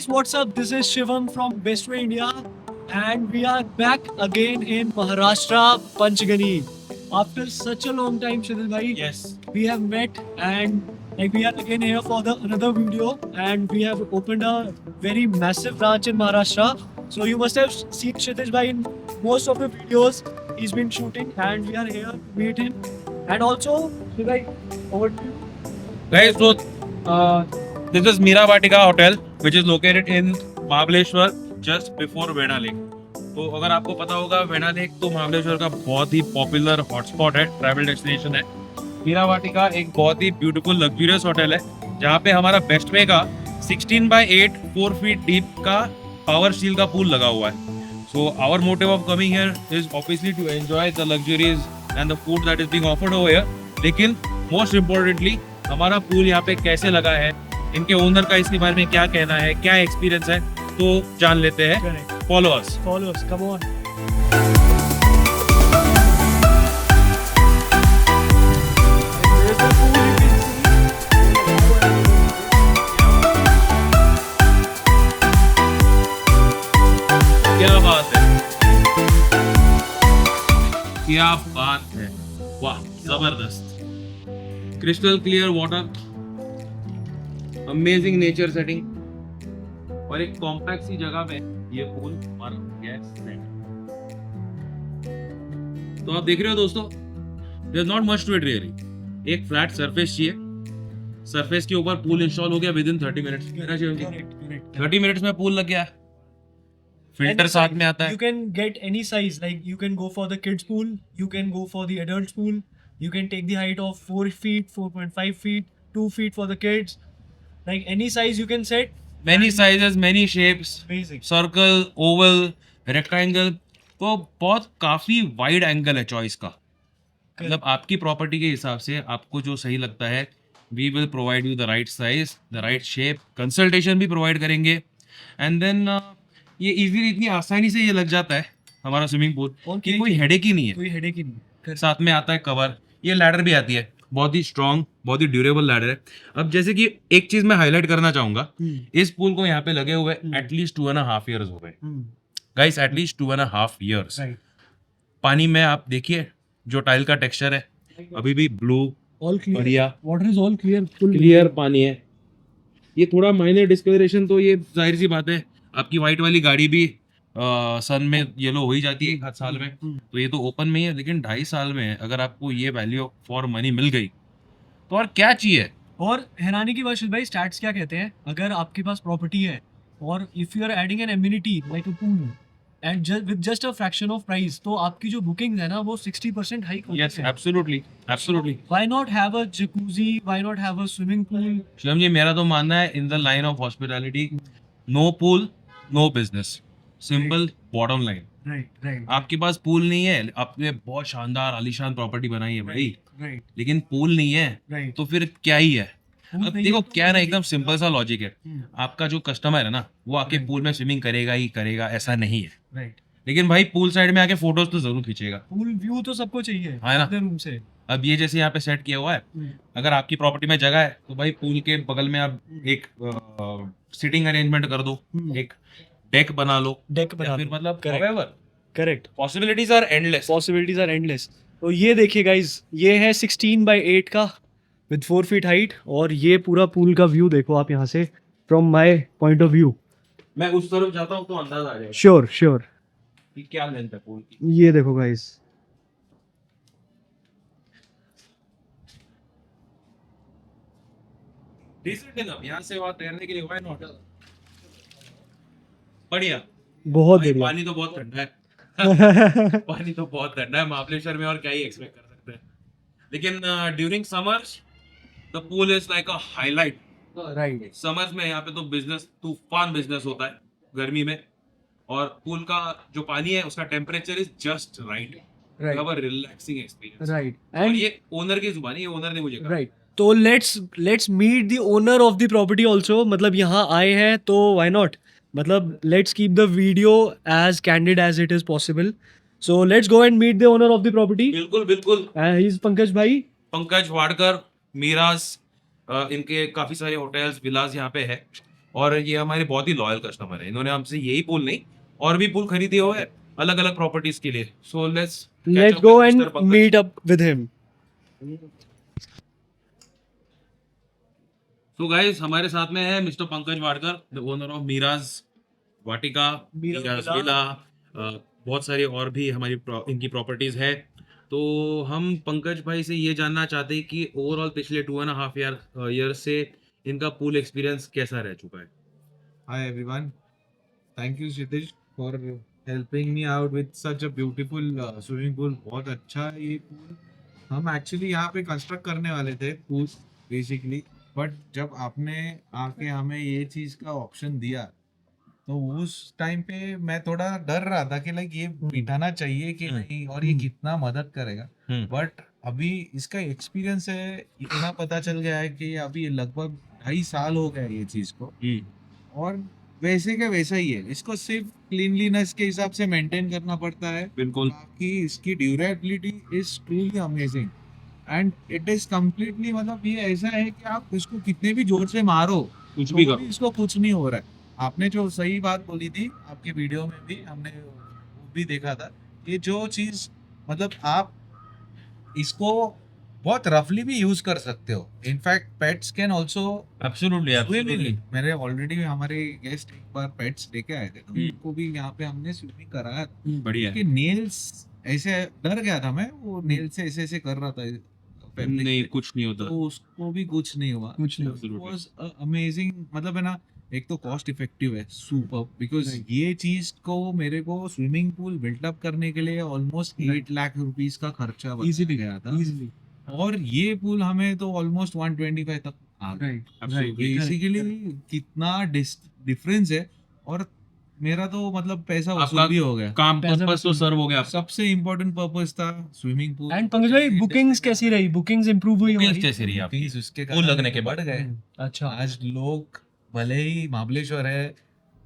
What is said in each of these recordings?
guys, what's up? This is Shivam from Bestway India, and we are back again in Maharashtra, Panchgani. After such a long time, Shadil bhai, Yes. we have met, and like we are again here for the another video, and we have opened a very massive branch in Maharashtra. So you must have seen Shadish bhai in most of the videos he's been shooting, and we are here to meet him. And also, Shadil bhai, over to you. Guys, so this is Meera Vatika Hotel, which is located in Mahabaleshwar, just before vena lake. तो अगर आपको पता होगा vena lake तो महाबलेश्वर का बहुत ही popular hotspot है, travel destination है. मीरा वाटिका एक बहुत ही ब्यूटीफुल लग्जूरियस होटल है जहाँ पे हमारा बेस्टवे का 16/8 4 फीट डीप का पावर स्टील का पूल लगा हुआ है. So our motive of coming here is obviously to enjoy the luxuries and the food that is being offered over here. लेकिन मोस्ट इम्पोर्टेंटली हमारा पूल यहाँ पे कैसे लगा है, इनके ओनर का इसके बारे में क्या कहना है, क्या एक्सपीरियंस है, तो जान लेते हैं. Correct. Follow us. Follow us, come on. There's the pool you can क्या बात है, क्या बात है, वाह जबरदस्त. Crystal clear water, amazing nature setting और एक कॉम्पैक्ट सी जगह पे ये पूल और गैस सेट. तो आप देख रहे हो दोस्तों, there is not much to it really. एक फ्लैट सरफेस चाहिए, सरफेस के ऊपर पूल इंस्टॉल हो गया within 30 minutes. Correct. 30 minutes में पूल लग गया. फिल्टर Any साथ size. में आता है. You can get any size. Like you can go for the kids pool, you can go for the adults pool. You can take the height of 4 feet, 4.5 feet, 2 feet for the kids. Like any size you can set. Many sizes, many shapes, Basic. Circle, Oval, rectangle. तो बहुत काफी wide angle है choice का. मतलब आपकी property के हिसाब से आपको जो सही लगता है, we will provide you the right size, the right shape. Consultation भी प्रोवाइड करेंगे. एंड देन ये इजीली, इतनी आसानी से ये लग जाता है हमारा स्विमिंग पूल और कि कोई हेडेक ही नहीं है. कोई headache ही नहीं. Correct. साथ में आता है कवर. ये लैडर भी आती है, बहुत ही स्ट्रॉन्ग, बहुत ही ड्यूरेबल लैडर है. अब जैसे कि एक चीज मैं हाईलाइट करना चाहूंगा, इस पूल को यहाँ पे लगे हुए एटलीस्ट 2.5 years हो गए. Guys, at least 2.5 years. Right. पानी में आप देखिए जो टाइल का टेक्सचर है, अभी भी ब्लू All clear. बढ़िया Water is all clear. Full. Clear पानी है. ये थोड़ा माइनर डिस्कलरेशन, तो ये जाहिर सी बात है, आपकी व्हाइट वाली गाड़ी भी सन में येलो हो ही जाती है हर साल में. तो ये तो ओपन में ही है, लेकिन 2.5 साल में अगर आपको ये वैल्यू फॉर मनी मिल गई तो और क्या चाहिए. और हैरानी की बात भाई, स्टैट्स क्या कहते हैं, अगर आपके पास प्रॉपर्टी है और if you are adding an amenity like a pool and with just a fraction of price, तो आपकी जो बुकिंग है ना वो 60% हाइक होती यस, है. Absolutely, absolutely. Why not have a jacuzzi, why not have a swimming pool. Shivam ji, मेरा तो मानना है, in the line of hospitality, no pool no business. Simple bottom line. Right आपके पास पूल नहीं है, आपने बहुत शानदार आलीशान प्रॉपर्टी बनाई है भाई, राइट लेकिन पूल नहीं है, राइट. तो फिर क्या ही है. Pool अब नहीं देखो है तो क्या है ना, एकदम सिंपल सा लॉजिक है. हम्म. आपका जो कस्टमर है ना, वो आके पूल में स्विमिंग करेगा ही करेगा, ऐसा नहीं है. राइट. लेकिन भाई पूल साइड में आके फोटोज तो जरूर खींचेगा. पूल व्यू तो सबको चाहिए है ना? अपने रूम से. अब ये जैसे यहाँ पे सेट किया हुआ है, अगर आपकी प्रॉपर्टी में जगह है तो भाई पूल के बगल में आप एक सिटिंग अरेंजमेंट कर दो, एक डेक बना लो, डेक या बना फिर दो. मतलब Correct. however, correct. possibilities are endless. Possibilities are endless. तो ये देखिए गाइस, ये है 16/8 का विद 4 फीट हाइट, और ये पूरा पूल का व्यू देखो आप यहाँ से, from my point of view. मैं उस तरफ जाता हूँ तो अंदाजा आ जाएगा श्योर श्योर. कि क्या लेंथ है पूल की. ये देखो गाइस, डिसेंट इनफ, यहाँ से वहाँ तैरने के लिए, व्हाई नॉट. बढ़िया. बहुत भाई, बढ़िया. पानी तो बहुत ठंडा है. पानी तो बहुत ठंडा है महाबलेश्वर में, और क्या ही एक्सपेक्ट कर सकते हैं. लेकिन during summers the pool is like a highlight. Right. Summers में यहाँ पे तो बिजनेस, तूफान बिजनेस होता है गर्मी में, और पूल का जो पानी है उसका temperature is just right. Right. Relaxing experience. Right. और एंड ये ओनर की जुबानी, ये ओनर ने मुझे कहा. राइट. तो let's meet the owner of the property also. मतलब यहाँ आए हैं तो व्हाई नॉट, मतलब let's keep the video as candid as it is possible. So let's go and meet the owner of the property. बिल्कुल बिल्कुल. He is Pankaj भाई. पंकज वाडकर, मीराज, इनके काफी सारे होटल्स, विलास यहाँ पे है. और ये हमारे बहुत ही लॉयल कस्टमर है, इन्होंने हमसे यही पूल नहीं और भी पूल खरीदे हुए हैं अलग अलग प्रॉपर्टीज के लिए। सो Let's go and meet up with him. तो गाइस हमारे साथ में है mister Pankaj Wadkar, the owner of mirage Vatika, mirage villa, बहुत सारी और भी हमारी इनकी प्रॉपर्टीज है। तो हम पंकज भाई से ये जानना चाहते हैं कि ओवरऑल पिछले 2.5 ईयर से इनका पूल एक्सपीरियंस कैसा रह चुका है। Hi everyone. Thank you Shitish for helping me out with such a beautiful swimming pool. बहुत अच्छा है ये pool. हम एक्चुअली यहाँ पे कंस्ट्रक्ट करने वाले थे पूल बेसिकली, बट जब आपने आके हमें ये चीज का ऑप्शन दिया तो उस टाइम पे मैं थोड़ा डर रहा था कि लाइक ये बिठाना चाहिए कि नहीं और ये कितना मदद करेगा। बट अभी इसका एक्सपीरियंस है, इतना पता चल गया है कि अभी लगभग 2.5 साल हो गया ये चीज को, और वैसे का वैसा ही है। इसको सिर्फ क्लीनलीनेस के हिसाब से मेंटेन करना पड़ता है, बिल्कुल। बाकी इसकी durability is truly amazing and it is completely, मतलब ये ऐसा है कि आप इसको कितने भी जोर से मारो कुछ भी तो करो, इसको कुछ नहीं हो रहा है। आपने जो सही बात बोली थी आपके वीडियो में भी हमने वो भी देखा था, ये जो चीज मतलब आप इसको बहुत रफली भी यूज कर सकते हो। In fact pets can also absolutely मेरे ऑलरेडी हमारे गेस्ट एक बार पेट्स लेके आए थे, तो उनको भी यहाँ पे हमने स्विमिंग कराया था। बढ़िया कि नेल्स ऐसे डर गया था मैं, वो नेल से ऐसे ऐसे कर रहा था fabric नहीं पे, कुछ नहीं होता, तो उसको भी कुछ नहीं हुआ। कुछ नहीं Absolutely. वाज अमेजिंग, मतलब है ना, एक तो कॉस्ट इफेक्टिव है सुपर, बिकॉज ये चीज को मेरे को स्विमिंग पूल बिल्डअप करने के लिए ऑलमोस्ट 8 लाख रुपीस का खर्चा Easily गया था, Easily. और ये पूल हमें तो ऑलमोस्ट 125 तक आ गया। Right. Absolutely. बेसिकली कितना डिफरेंस है, और मेरा तो मतलब पैसा वसूल आपका भी हो गया। काम पैसा पर्पस तो सर्व हो गया आपका। सबसे इम्पोर्टेंट पर्पस था स्विमिंग पूल। And पंकज भाई बुकिंग्स कैसी रही? बुकिंग्स इंप्रूव हुई Bookings हमारी? कैसी रही आपकी? Bookings उसके पूल कारण लगने के बाद? बढ़ गए। अच्छा। आज लोग भले ही महाबलेश्वर है,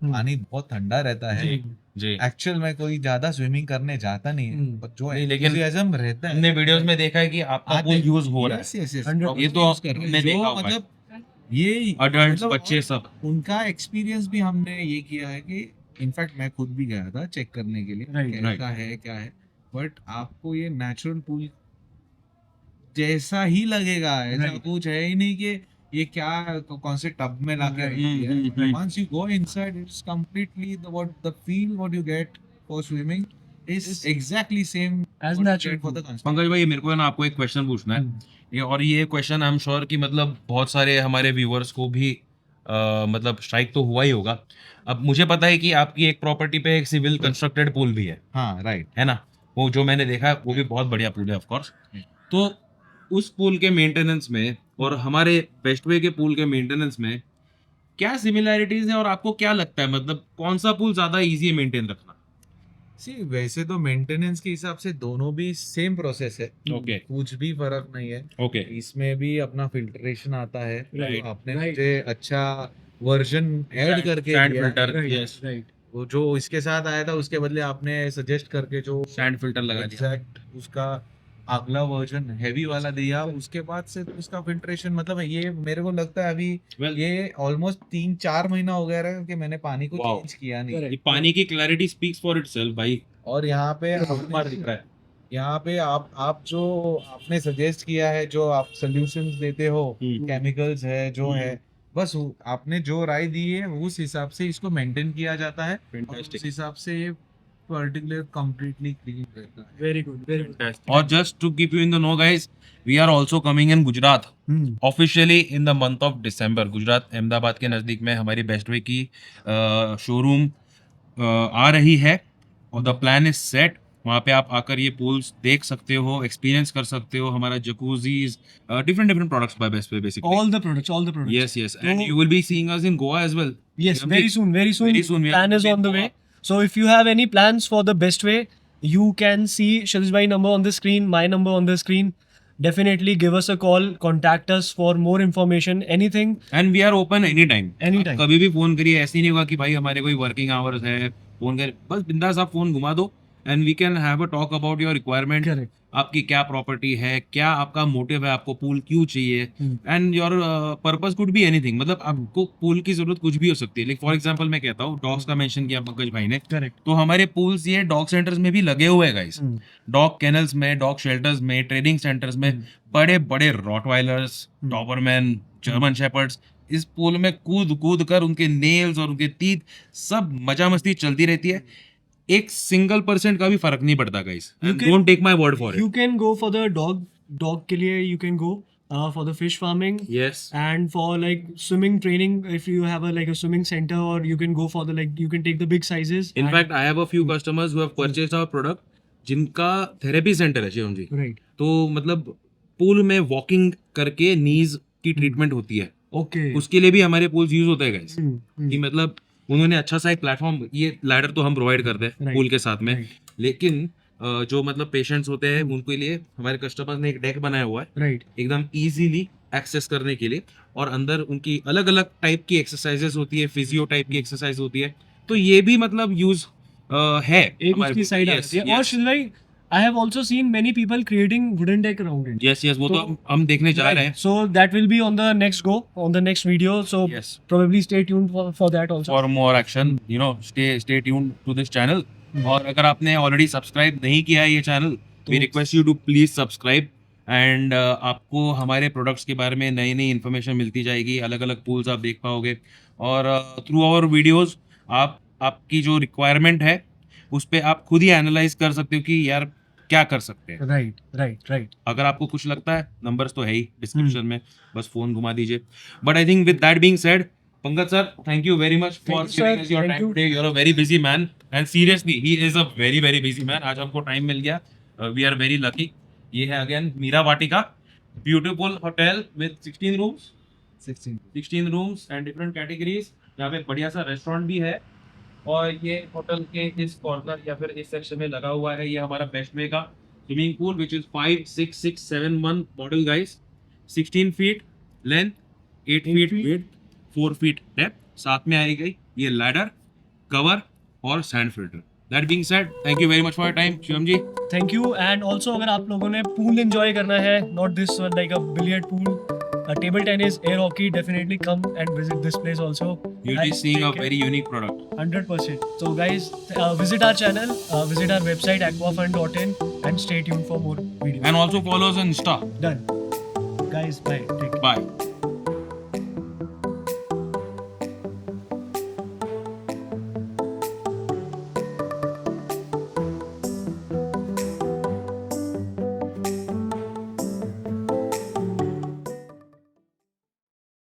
पानी बहुत ठंडा रहता है, जी एक्चुअल में कोई ज्यादा स्विमिंग करने जाता नहीं है, पर जो नहीं, लेकिन enthusiasm रहता है, हमने वीडियोस में देखा है कि आपका पूल यूज हो रहा Yes, yes, yes. है। ये तो Use कर रहे हैं। हमने जो देखा हुआ है। मतलब ये अडल्ट मतलब बच्चे सब। उनका एक्सपीरियंस भी हमने ये किया है कि इनफैक्ट मैं खुद भी गया था चेक करने के लिए Right, कैसा है क्या है, बट आपको ये नेचुरल पूल जैसा ही लगेगा, ऐसा Right. कुछ है ही नहीं कि ये क्या कौन से टब में लाके Right, रखी है। right. Once you go inside, it's completely the feel what you get for swimming is exactly same As what you natural get for the construction. Pankaj भाई मेरे को है ना आपको एक क्वेश्चन पूछना है, और ये क्वेश्चन आई एम श्योर कि मतलब बहुत सारे हमारे व्यूअर्स को भी मतलब स्ट्राइक तो हुआ ही होगा। अब मुझे पता है कि आपकी एक प्रॉपर्टी पे एक सिविल कंस्ट्रक्टेड पूल भी है हाँ राइट। है ना, वो जो मैंने देखा है वो भी बहुत बढ़िया पूल है ऑफ कोर्स। तो उस पूल के मेंटेनेंस में और हमारे बेस्टवे के पूल के मेंटेनेंस में क्या सिमिलैरिटीज है, और आपको क्या लगता है मतलब कौन सा पूल ज्यादा इजी है मेंटेन रखना? सी वैसे तो मेंटेनेंस के हिसाब से दोनों भी सेम प्रोसेस है, ओके कुछ भी फर्क नहीं है। ओके इसमें भी अपना फिल्ट्रेशन आता है, Right, तो आपने right. मुझे अच्छा वर्जन ऐड करके सैंड दिया। Filter, Right, yes right. वो जो इसके साथ आया था उसके बदले आपने सजेस्ट करके जो सैंड फिल्टर लगा दिया। एग्जैक्ट उसका अगला वर्जन हैवी वाला दिया, उसके बाद से तो उसका फिल्ट्रेशन मतलब ये मेरे को लगता है अभी Well, ये ऑलमोस्ट 3-4 महीना हो गया है कि मैंने पानी को Wow. चेंज किया नहीं। ये पानी की क्लैरिटी स्पीक्स फॉर इटसेल्फ भाई, और यहाँ पे बार दिख रहा है। यहाँ पे आप जो आपने सजेस्ट किया है, जो आप सोल्यूशंस देते हो, केमिकल्स है जो है, बस आपने जो राय दी है उस हिसाब से इसको मेंटेन किया जाता है, और Fantastic. उस हिसाब से ये पर्टिकुलर कंप्लीटली क्लीन रहता है। Very good. Very good. और just to keep you in the know guys, we are also coming in Gujarat officially in the month of December. Gujarat Ahmedabad के नज़दीक में हमारी बेस्ट वे की शोरूम आ रही है, और द प्लान इज सेट। वहाँ पे आप आकर ये पूल्स देख सकते हो, एक्सपीरियंस कर सकते हो, हमारा jacuzzis, different products by best way basically. All the products. All the products. Yes, yes, and you will be seeing us in Goa as well. Yes, हम very भी- soon, very soon. Very soon we are Plan is going on the to way. Goa. So if you have any plans for the best way, you can see Shadish bhai number on the screen, my number on the screen. Definitely give us a call, contact us for more information, anything. And we are open any time. Anytime. कभी भी phone करिए, ऐसे नहीं होगा कि भाई हमारे कोई वर्किंग आवर्स है, फोन कर, बस बिंदास आप फोन घुमा दो, and we can have a talk about your requirement, Correct. आपकी क्या प्रॉपर्टी है, क्या आपका मोटिव है, आपको पूल क्यों चाहिए, Hmm. And your purpose could be anything, मतलब आपको पूल की जरूरत कुछ भी हो सकती है। लाइक फॉर एग्जांपल मैं कहता हूँ, डॉग्स का मेंशन किया पंकज भाई ने, Correct. तो हमारे पूल्स ये डॉग सेंटर्स में भी लगे हुए हैं गाइस, Hmm. डॉग केनल्स में, डॉग शेल्टर्स में, ट्रेनिंग सेंटर्स में बड़े बड़े रॉटवाइलर्स, डॉबरमैन, जर्मन शेपर्ड्स इस पूल में कूद कूद कर उनके नेल्स और उनके टीथ सब मजा मस्ती चलती रहती है। एक सिंगल % का भी फर्क नहीं पड़ता guys, You can- don't take my word for You it. can go for the dog के लिए you can go for the fish farming. Yes, And for like swimming training, if you have a swimming center, or you can go for you can take the big sizes. In and- fact I have a few customers who have purchased our product जिनका therapy centre है शिवम जी। Right. तो मतलब pool में walking करके नीज की treatment होती है, Okay. उसके लिए भी हमारे पूल्स यूज होते हैं गाइस। Hmm, hmm. कि मतलब उन्होंने अच्छा सा एक प्लेटफॉर्म, ये लैडर तो हम प्रोवाइड करते हैं Right. पूल के साथ में, Right. लेकिन जो मतलब पेशेंट्स होते हैं उनके लिए हमारे कस्टमर्स ने एक डेक बनाया हुआ है Right. एकदम इजीली एक्सेस करने के लिए, और अंदर उनकी अलग अलग टाइप की एक्सरसाइजेस होती है, फिजियो टाइप की एक्सरसाइज होती है, तो ये भी मतलब यूज है एक हमारे उसकी पूल साइड में। आती है। और शिव भाई, I have also seen many people creating wooden deck around it. Yes yes, वो तो तो- हम देखने जा रहे हैं। So that will be on the next go, on the next video. So Yes. probably stay tuned for that also. For more action, you know, stay tuned to this channel. और अगर आपने ऑलरेडी सब्सक्राइब नहीं किया है ये चैनल, we request you to please subscribe, and आपको हमारे प्रोडक्ट्स के बारे में नई नई इन्फॉर्मेशन मिलती जाएगी, अलग अलग पूल्स आप देख पाओगे, और थ्रू आवर वीडियोस आप आपकी जो रिक्वायरमेंट है उस पे आप खुद ही एनालाइज कर सकते हो कि यार क्या कर सकते हैं। Right, right, right. अगर आपको कुछ लगता है, नंबर्स तो है ही डिस्क्रिप्शन में, बस फोन घुमा दीजिए। But I think with that being said, Pankaj sir, thank you very much for Thank you, giving sir. Us your Thank time you. Today. You are a very busy man, and seriously he is a very very busy man. आज हमको time मिल गया, we are very lucky. ये है again Meera Vatika, beautiful hotel with 16 rooms, 16 rooms and different categories. यहाँ पे बढ़िया सा restaurant भी है, और ये होटल के इस कॉर्नर या फिर इस सेक्शन में लगा हुआ है ये हमारा बेस्ट वे का swimming pool, which is 56671 model guys, 16 feet length, 8 feet feet. Width, 4 feet depth, साथ में आएगी ये लैडर, कवर और sand filter. That being said, thank you very much for your time Shivam ji. Thank you. And also अगर आप लोगों ने pool enjoy करना है, not this one like a billiard pool, table tennis, air hockey, definitely come and visit this place also. You'll be And seeing a take care. very unique product. 100%. So guys, visit our channel, visit our website aquafund.in, and stay tuned for more videos. And also follow us on Insta. Done. Guys, bye. Take care. Bye.